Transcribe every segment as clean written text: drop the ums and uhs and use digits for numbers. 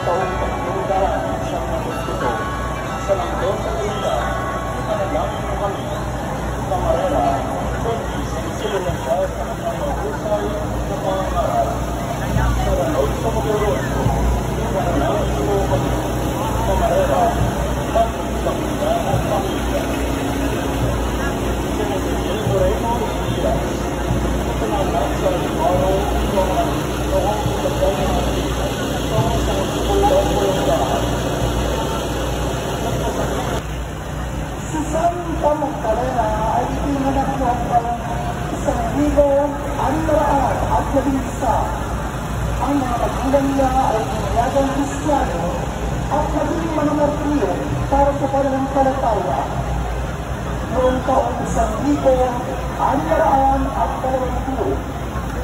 taong 1977 sa linggo sa Kalinda, ipanalangin mo kami sa Marera, kundi sa isilunanda sa kanyang mahusay na pangangaral. Sa Ranod sa Magulon, ipanalangin mo kami sa Marera, pati sa kanya at pamilya. Sinigil Moreno Diaz, ipanalangin sa Limaro, Iwangan, noong ilagay ng Antigas, noong sa Magulon ko yung lahat. Si Santa Magdalena ay pinanganak noong taong 1911. Ang mga magulang niya ay pinayagang Kristiyano at naging mananatili para sa pananampalataya. Noong taong 1920,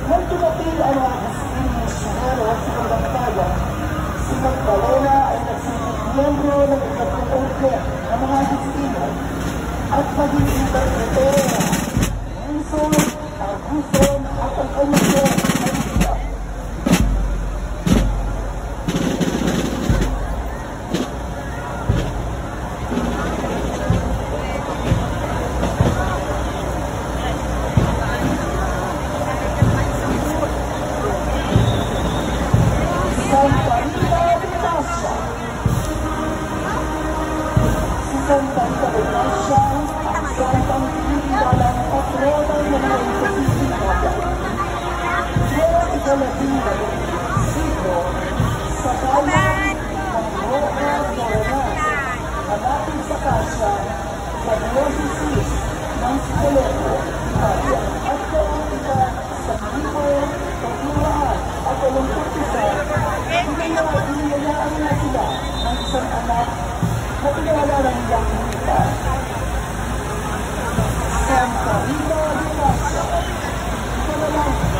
nang dumating ang mga Agustino misyonero sa Magdalena, si Magdalena ay nagsilbing miyembro ng ikatlong ordo ng mga Agustino at maging interpreter. Nelson, Aguson at ang kanyang Maria. Santa Rita de Gracia. Si Santa Rita de Gracia ang santang pindalang patrona ng mga ikasisigayan. Noong ika-12 siglo, sa bayan ng Roca Morenas, malapit sa Cassia, sa diocese ng Spoleto, Italia, at noong pinayaan na sila ng isang anak na pinalalang Yakunita. Santa Rita de Gracia, ipanalangin.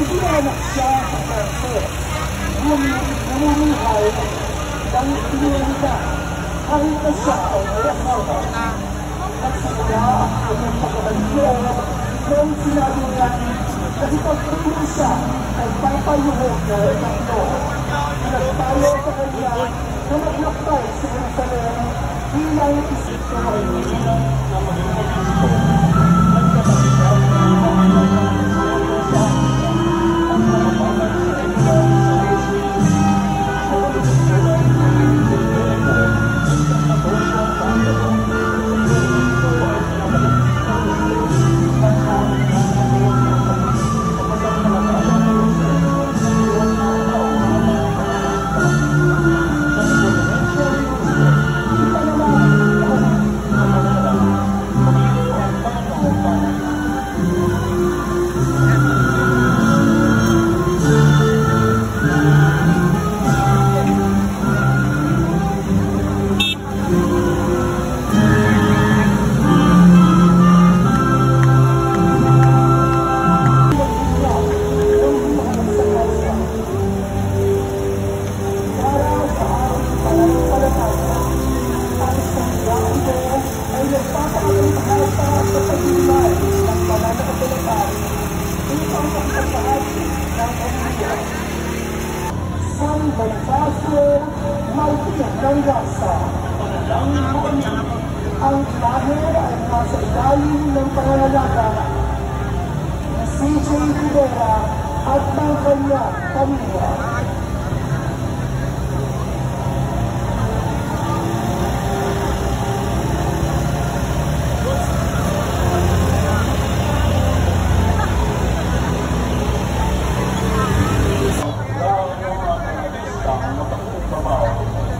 Ipinahanap siya sa Frances. Namumuhay ng pinilita kahit na siya ay mayakawa. Nagsimula ang kanyang pagkabandiyan noong sinabi niya na ipagpapili siya ay papayuhog na tatlo. Nagtayo sa kanya na maglakbay sa Jerusalem bilang espiritual na maging Kristo. Ang pag-asa. Panalangin mo kami. Ang imahe ay nasa ilalim ng pangangalaga na CJ Rivera at ng kanyang pamilya.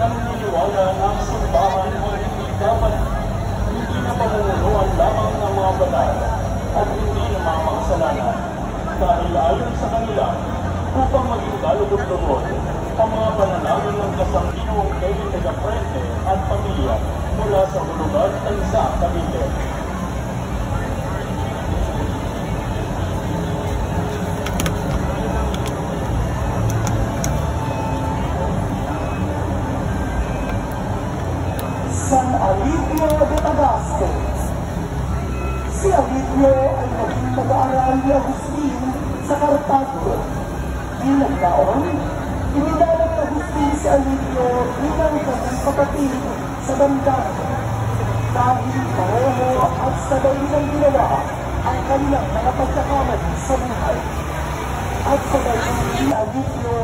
Naniniwala na ang simbahan ay hindi na pamumunuan lamang ng mga banal at hindi na mga makasalanan. Dahil ayon sa kanila, upang maging kalugod-lugod, ang mga panalangin ng kasangginiwang Kevin Tagaprente at pamilya mula sa Hulugan, Tanza, Cavite. San Alipio de Tagaste. Si Alipio ay naging mag-aaral ni Agustin sa Cartago. Bilang taon, inilalang ni Agustin si Alipio bilang kanyang kapatid sa Bandang. Dahil pareho at sabay nilang ginawa ang kanilang mga pagkakamali sa buhay. At sabay nilang si Alipio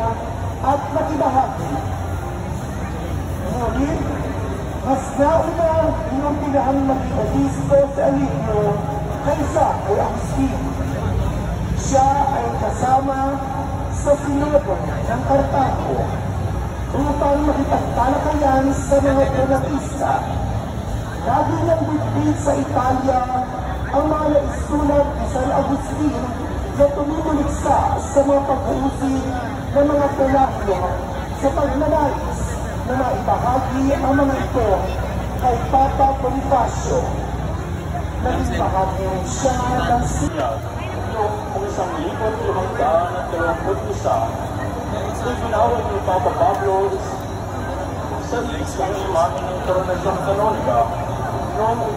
at nakibahagi. Ngunit, mas nauna yung pinahang maging obispo si Alipio kaysa kay Agustin. Siya ay kasama sa sinodo ng Cartago upang makipagtalakayan sa mga Donatista. Lagi niyang bitbit sa Italia ang mga naisulat ni San Agustin na tumumuliksa sa mga pag-uusig ng mga Pelagio sa pagnanais na maibahagi ang mga ito kay Papa Bonifacio. Naging bahagi rin siya ng noong 1521, ibinawag ni Papa Pablo sa isang imahe ng Koronasyon Kanonika noong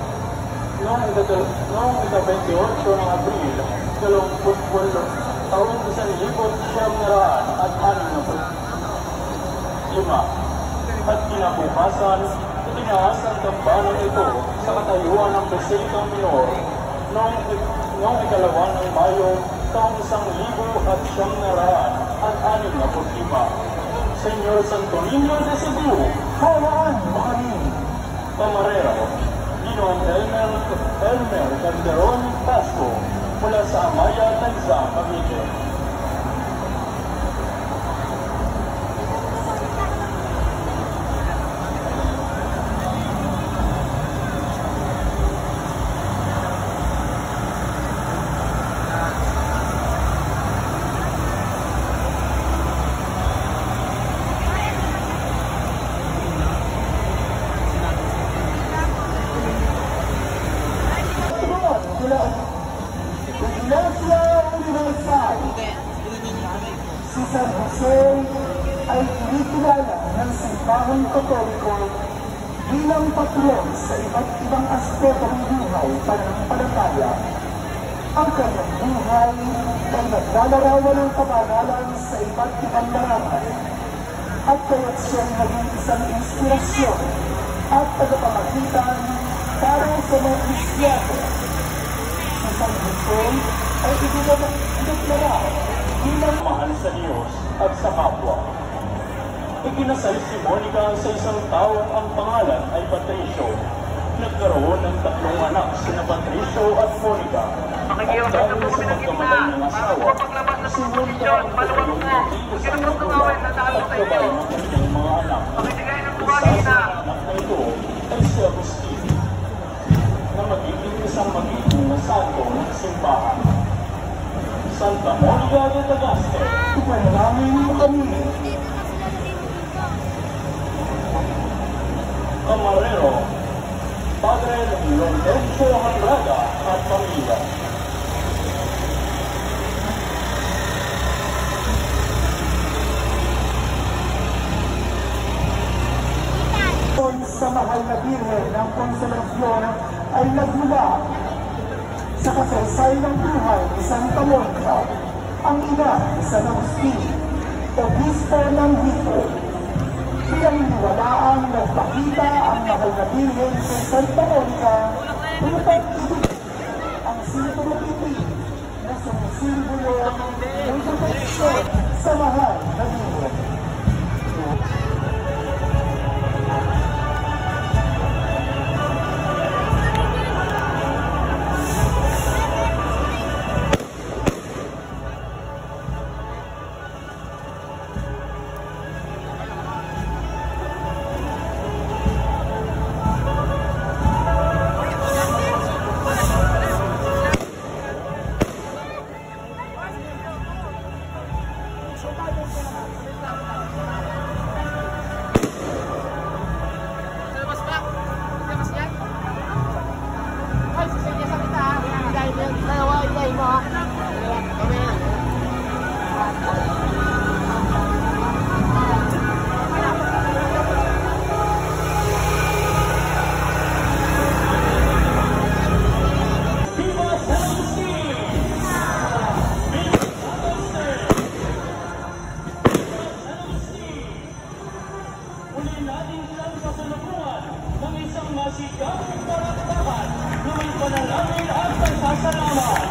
ika-28 ng Abril, 28 taong 1965. At kinabukasan, itinaas ang tambanan ito sa katayuan ng Basilica Minor noong ikalawa ng Mayo taong 1965. Senyor Santo Niño de Cebu, hawaan mo kami. Camarero, Ginoong Elmer Calderon Pasco, mula sa Amaya, Tanza, Cavite. Si San Jose ay kinikilala ng Simbahang Katoliko bilang patron sa iba't ibang aspeto ng buhay pananampalataya. Ang kanyang buhay ay naglalarawan ng kabanalan sa iba't ibang larangan at kaya't siyang naging isang inspirasyon at tagapamagitan para sa mga Kristiyano. Si San Jose ay idinadeklara bilang mahal sa Diyos at sa kapwa. Ikinasal si Monica sa isang taong ang pangalan ay Patricio. Nagkaroon ng 3 anak sina Patricio at Monica. At dahil sa magkamatay ng asawa, si Monica ang pagulong ng isang magulang at gabay ng kanyang mga anak. Isa sa anak na ito ay si Agustin, na magiging isang magiging na santo ng simbahan. Santa Monica de Tagaste, ipanalangin mo kami. Camarero, Padre Lorenzo Hanraga at pamilya. Sa mahal na Birhen ng Konsolasyon ay nagmula sa kasaysay ng buhay ni Santa Monica, ang ina ni San Agustin, obispo ng Hito. Tuluyan walaang nagpakita ang mahal na bilhin sa Santa Monica upang ang Sinturo TV na sumisimbolo ng proteksyon sa mahal na bilhin. Natin silang pasalubungan ng isang masikaping paraktahan na may panalangin at pasasalamat.